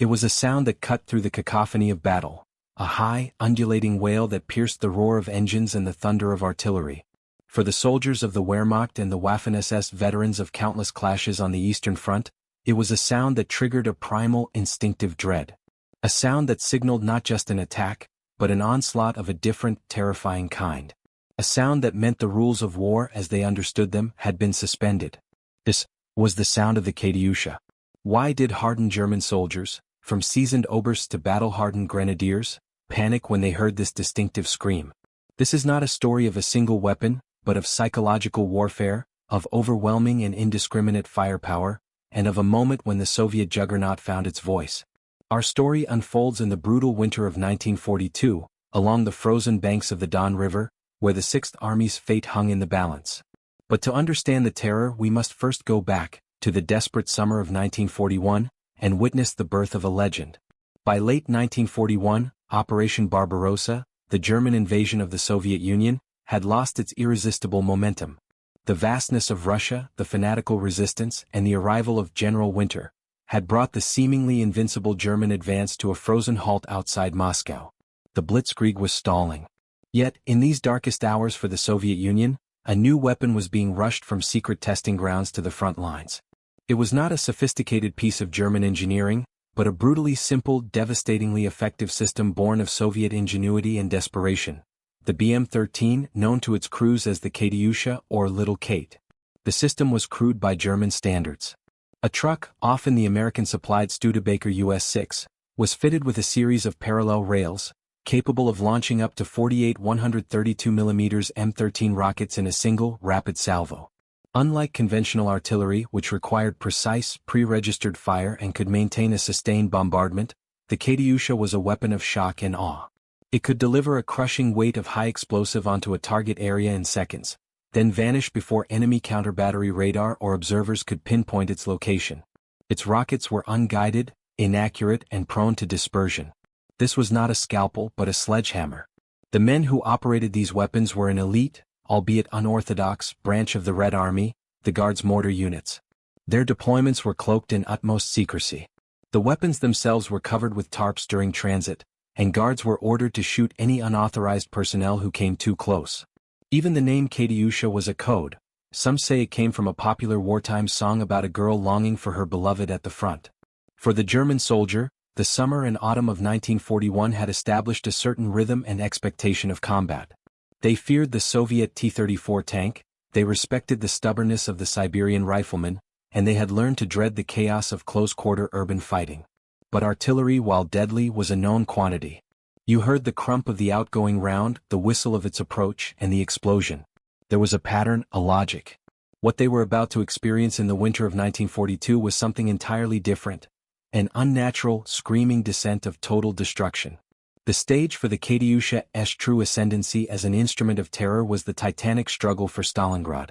It was a sound that cut through the cacophony of battle, a high, undulating wail that pierced the roar of engines and the thunder of artillery. For the soldiers of the Wehrmacht and the Waffen-SS, veterans of countless clashes on the Eastern Front, it was a sound that triggered a primal, instinctive dread. A sound that signaled not just an attack, but an onslaught of a different, terrifying kind. A sound that meant the rules of war as they understood them had been suspended. This was the sound of the Katyusha. Why did hardened German soldiers, from seasoned obersts to battle-hardened grenadiers, panic when they heard this distinctive scream? This is not a story of a single weapon, but of psychological warfare, of overwhelming and indiscriminate firepower, and of a moment when the Soviet juggernaut found its voice. Our story unfolds in the brutal winter of 1942, along the frozen banks of the Don River, where the Sixth Army's fate hung in the balance. But to understand the terror, we must first go back to the desperate summer of 1941 and witness the birth of a legend. By late 1941, Operation Barbarossa, the German invasion of the Soviet Union, had lost its irresistible momentum. The vastness of Russia, the fanatical resistance, and the arrival of General Winter had brought the seemingly invincible German advance to a frozen halt outside Moscow. The Blitzkrieg was stalling. Yet, in these darkest hours for the Soviet Union, a new weapon was being rushed from secret testing grounds to the front lines. It was not a sophisticated piece of German engineering, but a brutally simple, devastatingly effective system born of Soviet ingenuity and desperation. The BM-13, known to its crews as the Katyusha or Little Kate. The system was crude by German standards. A truck, often the American-supplied Studebaker US-6, was fitted with a series of parallel rails, capable of launching up to 48 132mm M13 rockets in a single, rapid salvo. Unlike conventional artillery, which required precise, pre-registered fire and could maintain a sustained bombardment, the Katyusha was a weapon of shock and awe. It could deliver a crushing weight of high explosive onto a target area in seconds, then vanish before enemy counter-battery radar or observers could pinpoint its location. Its rockets were unguided, inaccurate, and prone to dispersion. This was not a scalpel but a sledgehammer. The men who operated these weapons were an elite, albeit unorthodox, branch of the Red Army, the Guards mortar units. Their deployments were cloaked in utmost secrecy. The weapons themselves were covered with tarps during transit, and guards were ordered to shoot any unauthorized personnel who came too close. Even the name Katyusha was a code. Some say it came from a popular wartime song about a girl longing for her beloved at the front. For the German soldier, the summer and autumn of 1941 had established a certain rhythm and expectation of combat. They feared the Soviet T-34 tank, they respected the stubbornness of the Siberian rifleman, and they had learned to dread the chaos of close-quarter urban fighting. But artillery, while deadly, was a known quantity. You heard the crump of the outgoing round, the whistle of its approach, and the explosion. There was a pattern, a logic. What they were about to experience in the winter of 1942 was something entirely different. An unnatural, screaming descent of total destruction. The stage for the Katyusha's true ascendancy as an instrument of terror was the titanic struggle for Stalingrad.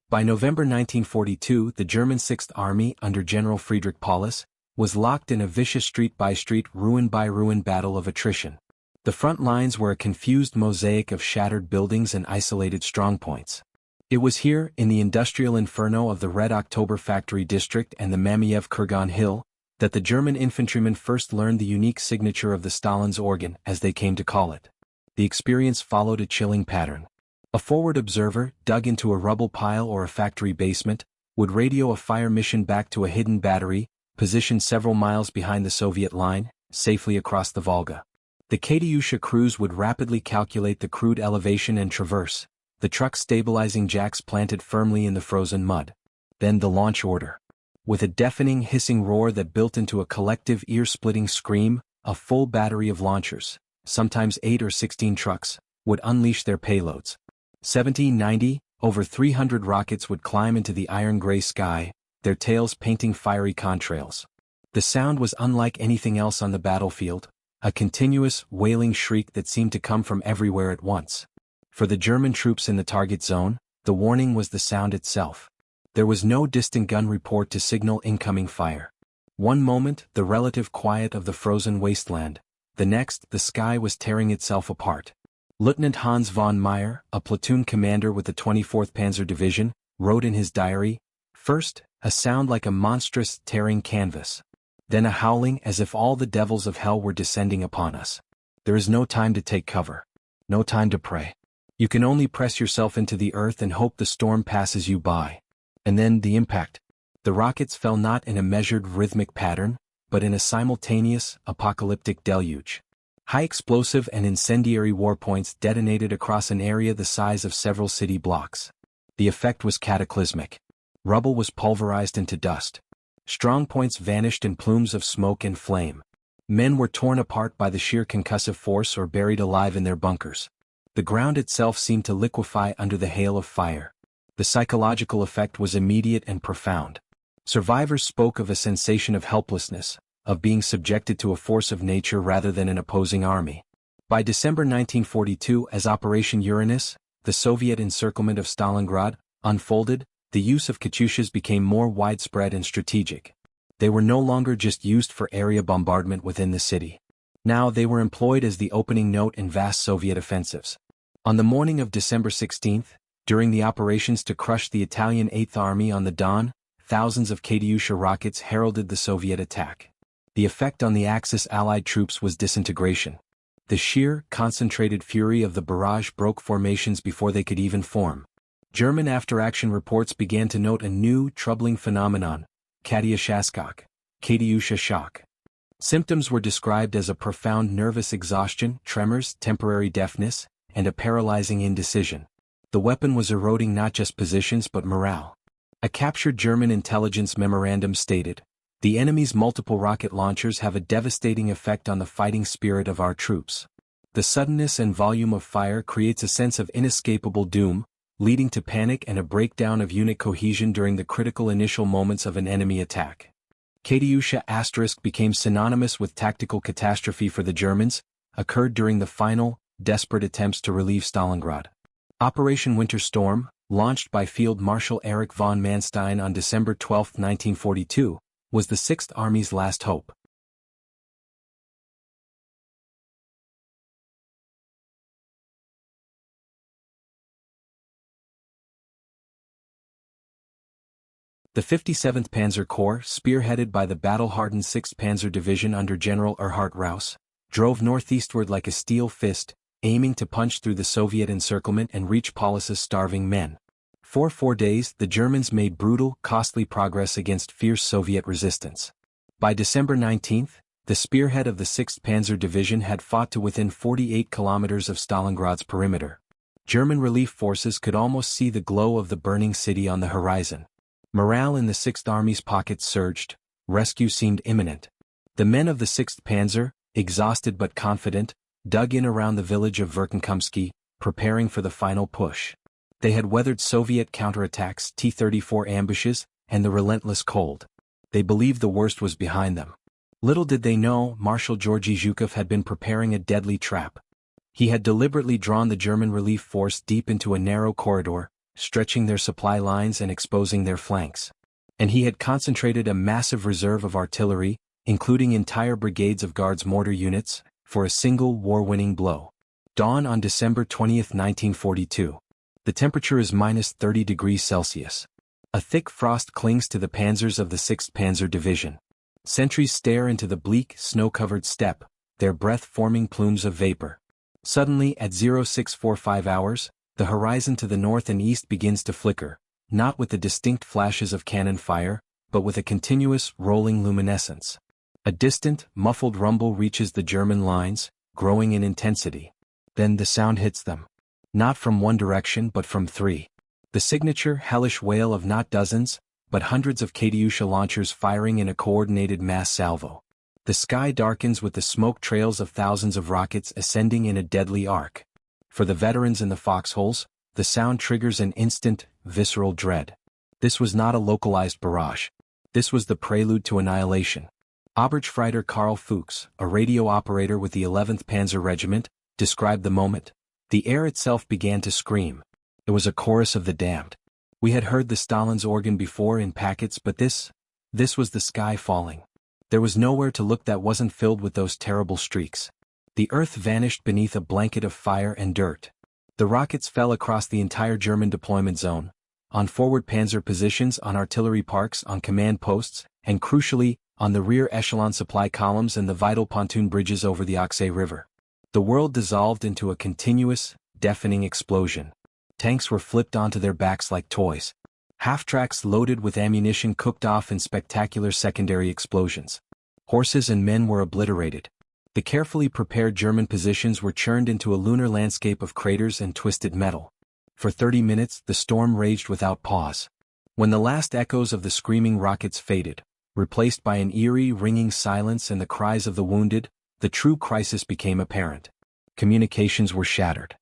By November 1942, the German Sixth Army, under General Friedrich Paulus, was locked in a vicious street-by-street, ruin-by-ruin battle of attrition. The front lines were a confused mosaic of shattered buildings and isolated strongpoints. It was here, in the industrial inferno of the Red October Factory District and the Mamayev-Kurgan Hill, that the German infantrymen first learned the unique signature of the Stalin's organ, as they came to call it. The experience followed a chilling pattern. A forward observer, dug into a rubble pile or a factory basement, would radio a fire mission back to a hidden battery, positioned several miles behind the Soviet line, safely across the Volga. The Katyusha crews would rapidly calculate the crude elevation and traverse, the truck's stabilizing jacks planted firmly in the frozen mud. Then the launch order. With a deafening hissing roar that built into a collective ear-splitting scream, a full battery of launchers, sometimes 8 or 16 trucks, would unleash their payloads. 1790, over 300 rockets would climb into the iron-gray sky, their tails painting fiery contrails. The sound was unlike anything else on the battlefield, a continuous, wailing shriek that seemed to come from everywhere at once. For the German troops in the target zone, the warning was the sound itself. There was no distant gun report to signal incoming fire. One moment, the relative quiet of the frozen wasteland. The next, the sky was tearing itself apart. Lieutenant Hans von Meyer, a platoon commander with the 24th Panzer Division, wrote in his diary, "First, a sound like a monstrous, tearing canvas. Then a howling as if all the devils of hell were descending upon us. There is no time to take cover. No time to pray. You can only press yourself into the earth and hope the storm passes you by. And then the impact. The rockets fell not in a measured rhythmic pattern, but in a simultaneous, apocalyptic deluge. High explosive and incendiary warpoints detonated across an area the size of several city blocks. The effect was cataclysmic. Rubble was pulverized into dust. Strong points vanished in plumes of smoke and flame. Men were torn apart by the sheer concussive force or buried alive in their bunkers. The ground itself seemed to liquefy under the hail of fire. The psychological effect was immediate and profound. Survivors spoke of a sensation of helplessness, of being subjected to a force of nature rather than an opposing army. By December 1942, as Operation Uranus, the Soviet encirclement of Stalingrad, unfolded, the use of Katyushas became more widespread and strategic. They were no longer just used for area bombardment within the city. Now they were employed as the opening note in vast Soviet offensives. On the morning of December 16, during the operations to crush the Italian Eighth Army on the Don, thousands of Katyusha rockets heralded the Soviet attack. The effect on the Axis Allied troops was disintegration. The sheer, concentrated fury of the barrage broke formations before they could even form. German after-action reports began to note a new, troubling phenomenon, Katyusha shock. Symptoms were described as a profound nervous exhaustion, tremors, temporary deafness, and a paralyzing indecision. The weapon was eroding not just positions but morale. A captured German intelligence memorandum stated, "The enemy's multiple rocket launchers have a devastating effect on the fighting spirit of our troops. The suddenness and volume of fire creates a sense of inescapable doom, leading to panic and a breakdown of unit cohesion during the critical initial moments of an enemy attack." Katyusha * became synonymous with tactical catastrophe for the Germans, occurred during the final, desperate attempts to relieve Stalingrad. Operation Winter Storm, launched by Field Marshal Erich von Manstein on December 12, 1942, was the Sixth Army's last hope. The 57th Panzer Corps, spearheaded by the battle-hardened 6th Panzer Division under General Erhard Rauss, drove northeastward like a steel fist, aiming to punch through the Soviet encirclement and reach Paulus's starving men. For 4 days, the Germans made brutal, costly progress against fierce Soviet resistance. By December 19, the spearhead of the 6th Panzer Division had fought to within 48 kilometers of Stalingrad's perimeter. German relief forces could almost see the glow of the burning city on the horizon. Morale in the 6th Army's pockets surged, rescue seemed imminent. The men of the 6th Panzer, exhausted but confident, dug in around the village of Verkhneykumsky, preparing for the final push. They had weathered Soviet counterattacks, T-34 ambushes, and the relentless cold. They believed the worst was behind them. Little did they know, Marshal Georgy Zhukov had been preparing a deadly trap. He had deliberately drawn the German relief force deep into a narrow corridor, stretching their supply lines and exposing their flanks. And he had concentrated a massive reserve of artillery, including entire brigades of Guards mortar units, for a single war-winning blow. Dawn on December 20, 1942. The temperature is minus 30 degrees Celsius. A thick frost clings to the panzers of the 6th Panzer Division. Sentries stare into the bleak, snow-covered steppe, their breath forming plumes of vapor. Suddenly, at 0645 hours, the horizon to the north and east begins to flicker, not with the distinct flashes of cannon fire, but with a continuous, rolling luminescence. A distant, muffled rumble reaches the German lines, growing in intensity. Then the sound hits them. Not from one direction but from three. The signature, hellish wail of not dozens, but hundreds of Katyusha launchers firing in a coordinated mass salvo. The sky darkens with the smoke trails of thousands of rockets ascending in a deadly arc. For the veterans in the foxholes, the sound triggers an instant, visceral dread. This was not a localized barrage. This was the prelude to annihilation. Oberstfreiter Karl Fuchs, a radio operator with the 11th Panzer Regiment, described the moment. The air itself began to scream. It was a chorus of the damned. We had heard the Stalin's organ before in packets, but this was the sky falling. There was nowhere to look that wasn't filled with those terrible streaks. The earth vanished beneath a blanket of fire and dirt. The rockets fell across the entire German deployment zone, on forward panzer positions, on artillery parks, on command posts, and crucially, on the rear echelon supply columns and the vital pontoon bridges over the Oxay River. The world dissolved into a continuous, deafening explosion. Tanks were flipped onto their backs like toys. Half-tracks loaded with ammunition cooked off in spectacular secondary explosions. Horses and men were obliterated. The carefully prepared German positions were churned into a lunar landscape of craters and twisted metal. For 30 minutes, the storm raged without pause. When the last echoes of the screaming rockets faded, replaced by an eerie, ringing silence and the cries of the wounded, the true crisis became apparent. Communications were shattered.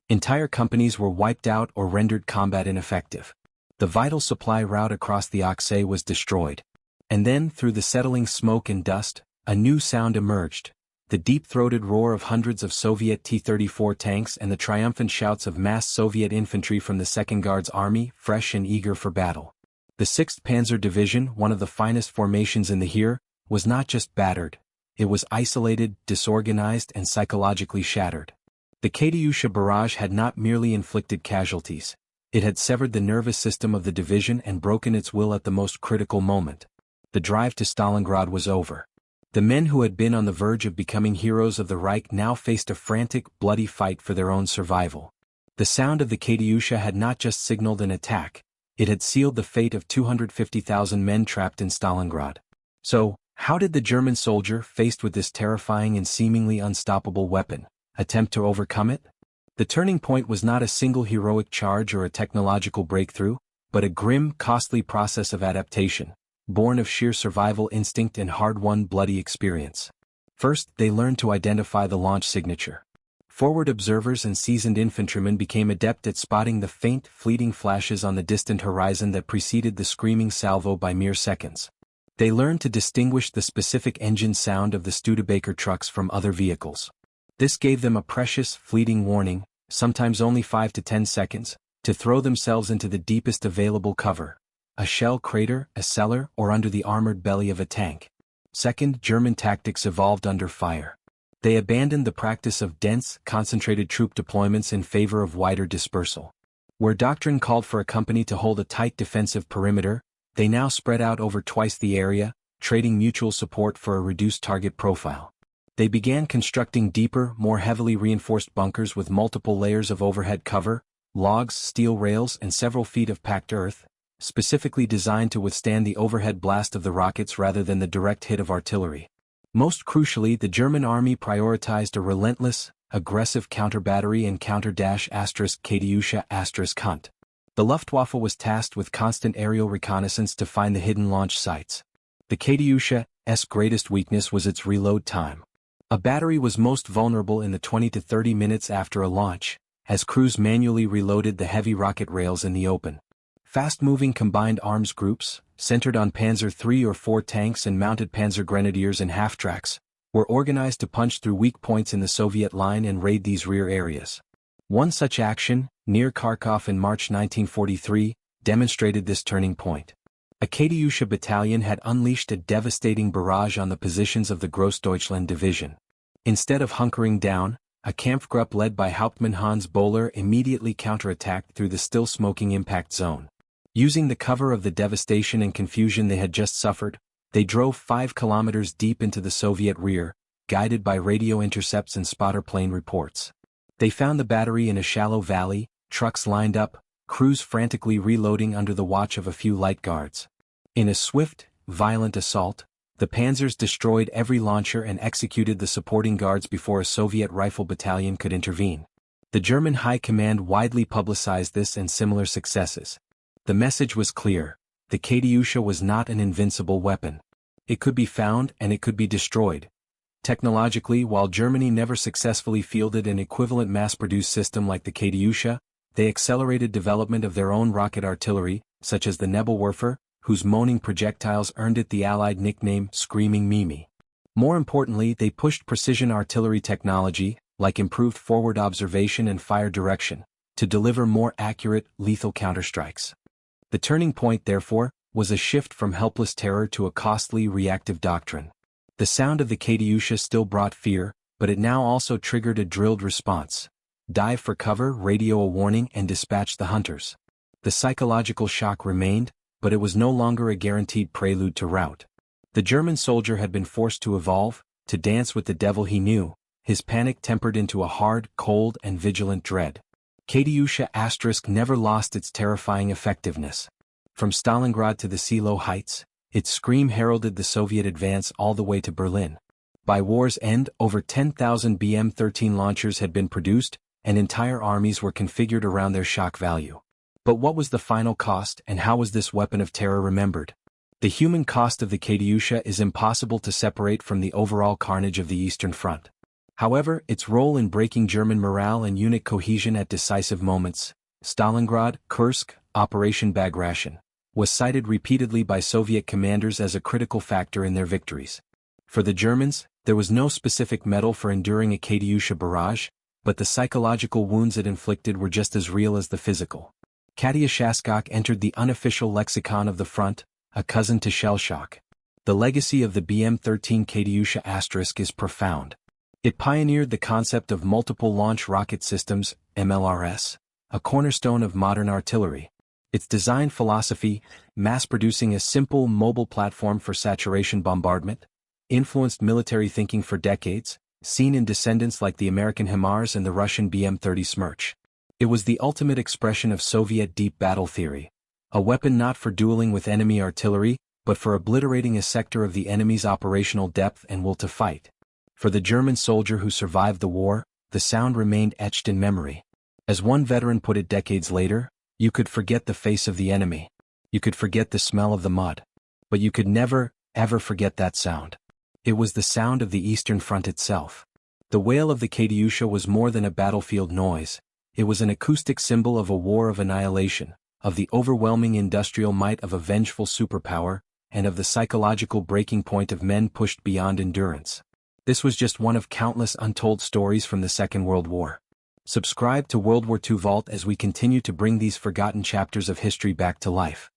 Entire companies were wiped out or rendered combat ineffective. The vital supply route across the Oxay was destroyed. And then, through the settling smoke and dust, a new sound emerged. The deep-throated roar of hundreds of Soviet T-34 tanks and the triumphant shouts of massed Soviet infantry from the Second Guards Army, fresh and eager for battle. The 6th Panzer Division, one of the finest formations in the Heer, was not just battered. It was isolated, disorganized, and psychologically shattered. The Katyusha barrage had not merely inflicted casualties. It had severed the nervous system of the division and broken its will at the most critical moment. The drive to Stalingrad was over. The men who had been on the verge of becoming heroes of the Reich now faced a frantic, bloody fight for their own survival. The sound of the Katyusha had not just signaled an attack, it had sealed the fate of 250,000 men trapped in Stalingrad. So, how did the German soldier, faced with this terrifying and seemingly unstoppable weapon, attempt to overcome it? The turning point was not a single heroic charge or a technological breakthrough, but a grim, costly process of adaptation, born of sheer survival instinct and hard-won bloody experience. First, they learned to identify the launch signature. Forward observers and seasoned infantrymen became adept at spotting the faint, fleeting flashes on the distant horizon that preceded the screaming salvo by mere seconds. They learned to distinguish the specific engine sound of the Studebaker trucks from other vehicles. This gave them a precious, fleeting warning, sometimes only 5 to 10 seconds, to throw themselves into the deepest available cover. A shell crater, a cellar, or under the armored belly of a tank. Second, German tactics evolved under fire. They abandoned the practice of dense, concentrated troop deployments in favor of wider dispersal. Where doctrine called for a company to hold a tight defensive perimeter, they now spread out over twice the area, trading mutual support for a reduced target profile. They began constructing deeper, more heavily reinforced bunkers with multiple layers of overhead cover, logs, steel rails, and several feet of packed earth, specifically designed to withstand the overhead blast of the rockets rather than the direct hit of artillery. Most crucially, the German army prioritized a relentless, aggressive counter-battery and counter-Katyusha Hunt. The Luftwaffe was tasked with constant aerial reconnaissance to find the hidden launch sites. The Katyusha's greatest weakness was its reload time. A battery was most vulnerable in the 20 to 30 minutes after a launch, as crews manually reloaded the heavy rocket rails in the open. Fast-moving combined arms groups, centered on Panzer III or IV tanks and mounted Panzer Grenadiers and half-tracks, were organized to punch through weak points in the Soviet line and raid these rear areas. One such action, near Kharkov in March 1943, demonstrated this turning point. A Katyusha battalion had unleashed a devastating barrage on the positions of the Grossdeutschland division. Instead of hunkering down, a Kampfgruppe led by Hauptmann Hans Bohler immediately counterattacked through the still smoking impact zone. Using the cover of the devastation and confusion they had just suffered, they drove 5 kilometers deep into the Soviet rear, guided by radio intercepts and spotter plane reports. They found the battery in a shallow valley, trucks lined up, crews frantically reloading under the watch of a few light guards. In a swift, violent assault, the panzers destroyed every launcher and executed the supporting guards before a Soviet rifle battalion could intervene. The German High Command widely publicized this and similar successes. The message was clear: the Katyusha was not an invincible weapon. It could be found and it could be destroyed. Technologically, while Germany never successfully fielded an equivalent mass-produced system like the Katyusha, they accelerated development of their own rocket artillery, such as the Nebelwerfer, whose moaning projectiles earned it the Allied nickname Screaming Mimi. More importantly, they pushed precision artillery technology, like improved forward observation and fire direction, to deliver more accurate, lethal counterstrikes. The turning point, therefore, was a shift from helpless terror to a costly, reactive doctrine. The sound of the Katyusha still brought fear, but it now also triggered a drilled response. Dive for cover, radio a warning, and dispatch the hunters. The psychological shock remained, but it was no longer a guaranteed prelude to rout. The German soldier had been forced to evolve, to dance with the devil he knew, his panic tempered into a hard, cold, and vigilant dread. Katyusha * never lost its terrifying effectiveness. From Stalingrad to the Silo Heights, its scream heralded the Soviet advance all the way to Berlin. By war's end, over 10,000 BM-13 launchers had been produced, and entire armies were configured around their shock value. But what was the final cost, and how was this weapon of terror remembered? The human cost of the Katyusha is impossible to separate from the overall carnage of the Eastern Front. However, its role in breaking German morale and unit cohesion at decisive moments, Stalingrad, Kursk, Operation Bagration, was cited repeatedly by Soviet commanders as a critical factor in their victories. For the Germans, there was no specific medal for enduring a Katyusha barrage, but the psychological wounds it inflicted were just as real as the physical. Katyusha entered the unofficial lexicon of the front, a cousin to shell shock. The legacy of the BM-13 Katyusha * is profound. It pioneered the concept of multiple launch rocket systems, MLRS, a cornerstone of modern artillery. Its design philosophy, mass-producing a simple mobile platform for saturation bombardment, influenced military thinking for decades, seen in descendants like the American HIMARS and the Russian BM-30 Smerch. It was the ultimate expression of Soviet deep battle theory, a weapon not for dueling with enemy artillery, but for obliterating a sector of the enemy's operational depth and will to fight. For the German soldier who survived the war, the sound remained etched in memory. As one veteran put it decades later, you could forget the face of the enemy. You could forget the smell of the mud. But you could never, ever forget that sound. It was the sound of the Eastern Front itself. The wail of the Katyusha was more than a battlefield noise. It was an acoustic symbol of a war of annihilation, of the overwhelming industrial might of a vengeful superpower, and of the psychological breaking point of men pushed beyond endurance. This was just one of countless untold stories from the Second World War. Subscribe to World War II Vault as we continue to bring these forgotten chapters of history back to life.